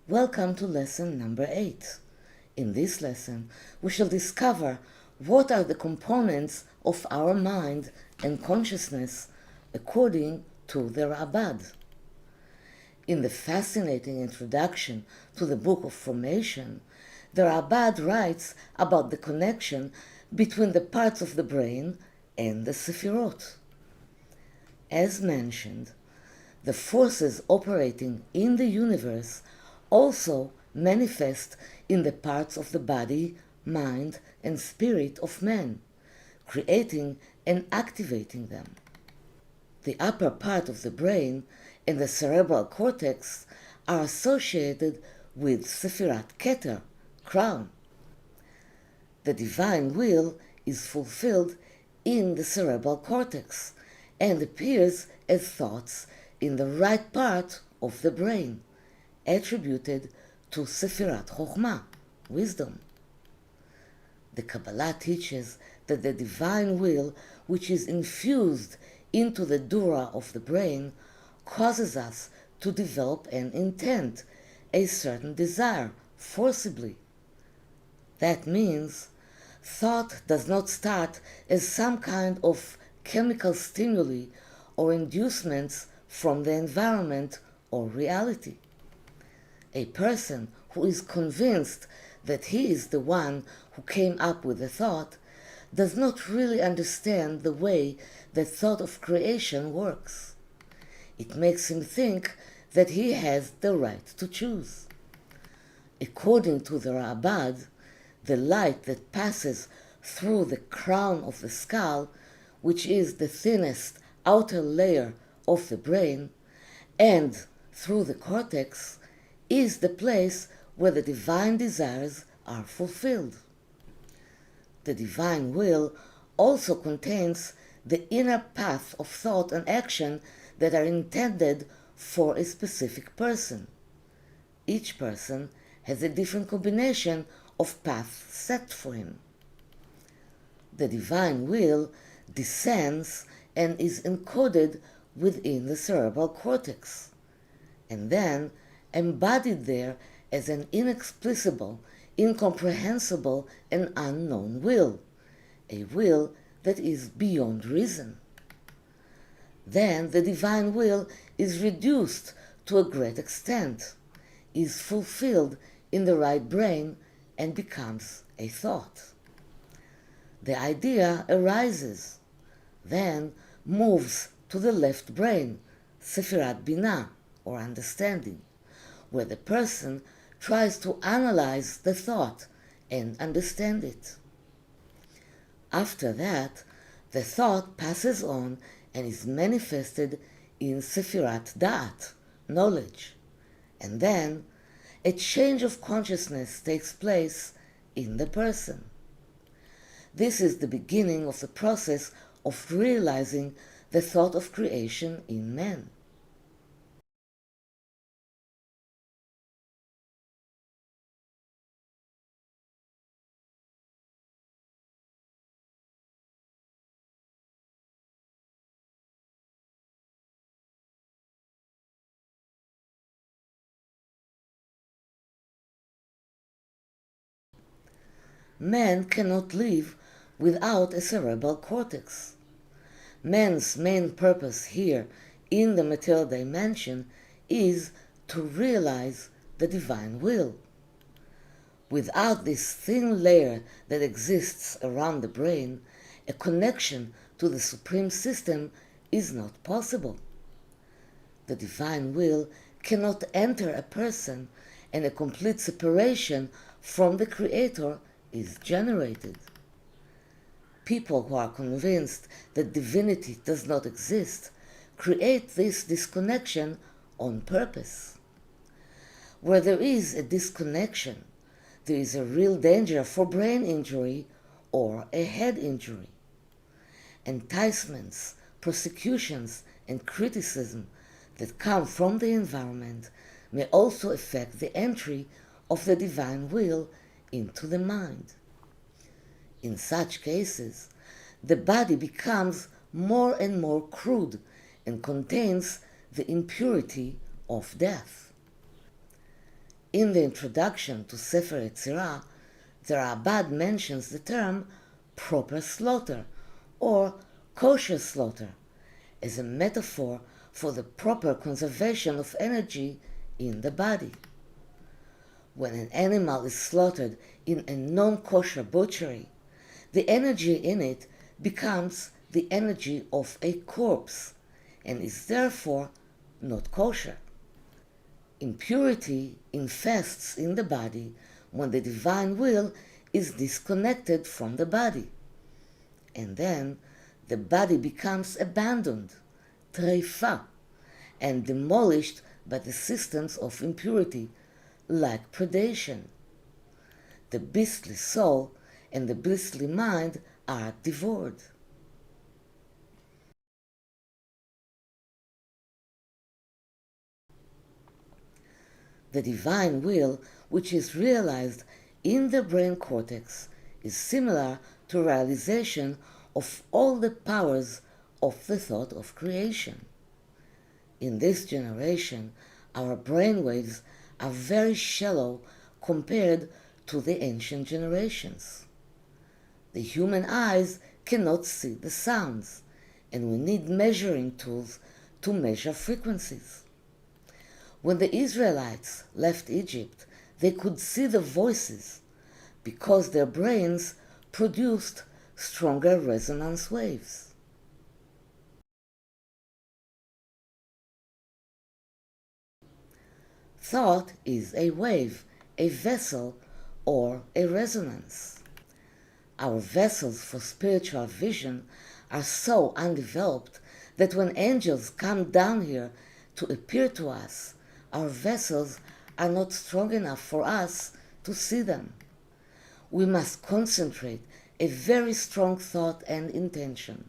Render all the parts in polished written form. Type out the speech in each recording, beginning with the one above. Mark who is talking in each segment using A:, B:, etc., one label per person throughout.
A: Welcome to lesson number 8. In this lesson, we shall discover what are the components of our mind and consciousness according to the Rabbad. In the fascinating introduction to the Book of Formation, the Rabbad writes about the connection between the parts of the brain and the Sefirot. As mentioned, the forces operating in the universe also manifest in the parts of the body, mind, and spirit of man, creating and activating them. The upper part of the brain and the cerebral cortex are associated with Sefirat Keter, crown. The divine will is fulfilled in the cerebral cortex and appears as thoughts in the right part of the brain, attributed to Sefirat Chokhmah, wisdom. The Kabbalah teaches that the divine will, which is infused into the dura of the brain, causes us to develop an intent, a certain desire, forcibly. That means thought does not start as some kind of chemical stimuli or inducements from the environment or reality. A person who is convinced that he is the one who came up with the thought does not really understand the way the thought of creation works. It makes him think that he has the right to choose. According to the Rabbad, the light that passes through the crown of the skull, which is the thinnest outer layer of the brain, and through the cortex, is the place where the divine desires are fulfilled. The divine will also contains the inner path of thought and action that are intended for a specific person. Each person has a different combination of paths set for him. The divine will descends and is encoded within the cerebral cortex, and then embodied there as an inexplicable, incomprehensible, and unknown will, a will that is beyond reason. Then the divine will is reduced to a great extent, is fulfilled in the right brain, and becomes a thought. The idea arises, then moves to the left brain, Sefirat Binah, or understanding, where the person tries to analyze the thought and understand it. After that, the thought passes on and is manifested in Sefirat Da'at, knowledge, and then a change of consciousness takes place in the person. This is the beginning of the process of realizing the thought of creation in man. Man cannot live without a cerebral cortex. Man's main purpose here in the material dimension is to realize the divine will. Without this thin layer that exists around the brain, a connection to the supreme system is not possible. The divine will cannot enter a person, and a complete separation from the Creator is generated. People who are convinced that divinity does not exist create this disconnection on purpose. Where there is a disconnection, there is a real danger for brain injury or a head injury. Enticements, persecutions, and criticism that come from the environment may also affect the entry of the divine will into the mind. In such cases, the body becomes more and more crude and contains the impurity of death. In the introduction to Sefer Yetzirah, the Rabbad mentions the term proper slaughter or kosher slaughter as a metaphor for the proper conservation of energy in the body. When an animal is slaughtered in a non-kosher butchery, the energy in it becomes the energy of a corpse and is therefore not kosher. Impurity infests in the body when the divine will is disconnected from the body, and then the body becomes abandoned, treifa, and demolished by the systems of impurity, like predation. The beastly soul and the beastly mind are devoured. The divine will, which is realized in the brain cortex, is similar to realization of all the powers of the thought of creation. In this generation, our brainwaves are very shallow compared to the ancient generations. The human eyes cannot see the sounds, and we need measuring tools to measure frequencies. When the Israelites left Egypt, they could see the voices because their brains produced stronger resonance waves. Thought is a wave, a vessel, or a resonance. Our vessels for spiritual vision are so undeveloped that when angels come down here to appear to us, our vessels are not strong enough for us to see them. We must concentrate a very strong thought and intention,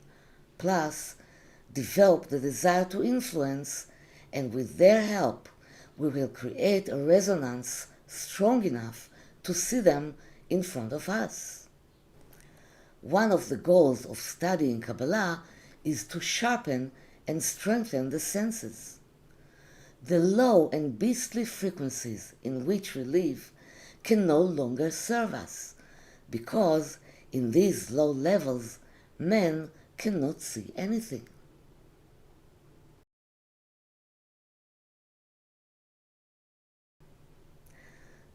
A: plus develop the desire to influence, and with their help, we will create a resonance strong enough to see them in front of us. One of the goals of studying Kabbalah is to sharpen and strengthen the senses. The low and beastly frequencies in which we live can no longer serve us, because in these low levels men cannot see anything.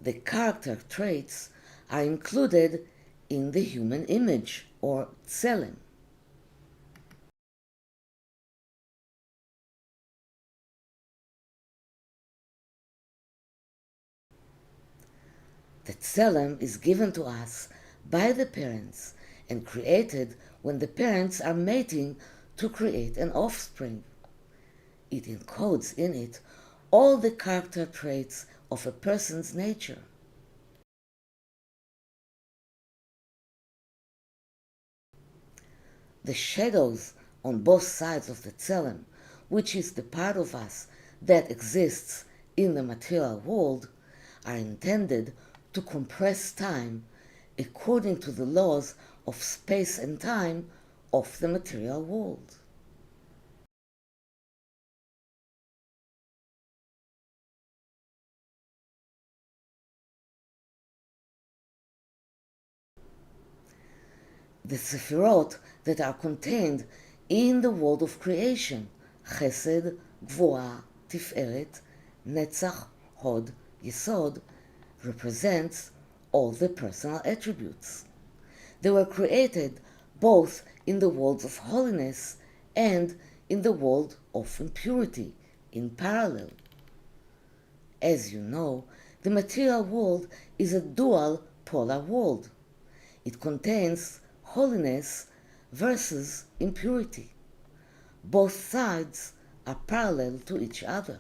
A: The character traits are included in the human image, or tselem. The tselem is given to us by the parents and created when the parents are mating to create an offspring. It encodes in it all the character traits of a person's nature. The shadows on both sides of the tselem, which is the part of us that exists in the material world, are intended to compress time according to the laws of space and time of the material world. The Sefirot that are contained in the world of creation, Chesed, Gvura, Tiferet, Netzach, Hod, Yesod, represents all the personal attributes. They were created both in the worlds of holiness and in the world of impurity, in parallel. As you know, the material world is a dual polar world. It contains holiness versus impurity. Both sides are parallel to each other.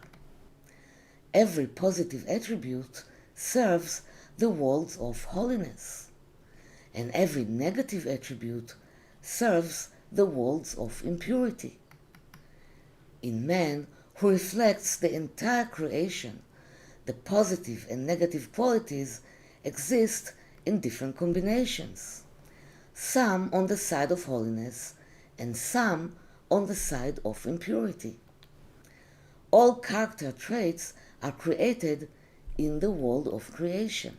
A: Every positive attribute serves the worlds of holiness, and every negative attribute serves the worlds of impurity. In man, who reflects the entire creation, the positive and negative qualities exist in different combinations, some on the side of holiness and some on the side of impurity. All character traits are created in the world of creation.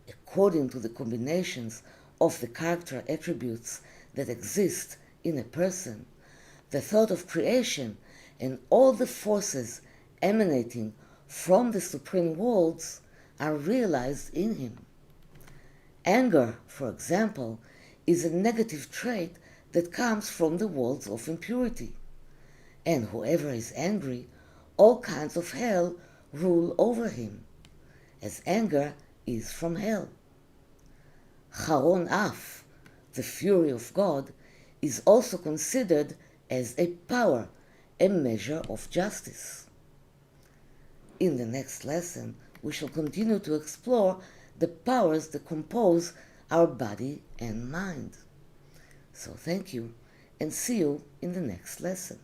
A: According to the combinations of the character attributes that exist in a person, the thought of creation and all the forces emanating from the supreme worlds are realized in him. Anger, for example, is a negative trait that comes from the worlds of impurity, and whoever is angry, all kinds of hell rule over him, as anger is from hell. Charon Af, the fury of God, is also considered as a power, a measure of justice. In the next lesson, we shall continue to explore the powers that compose our body and mind. So thank you, and see you in the next lesson.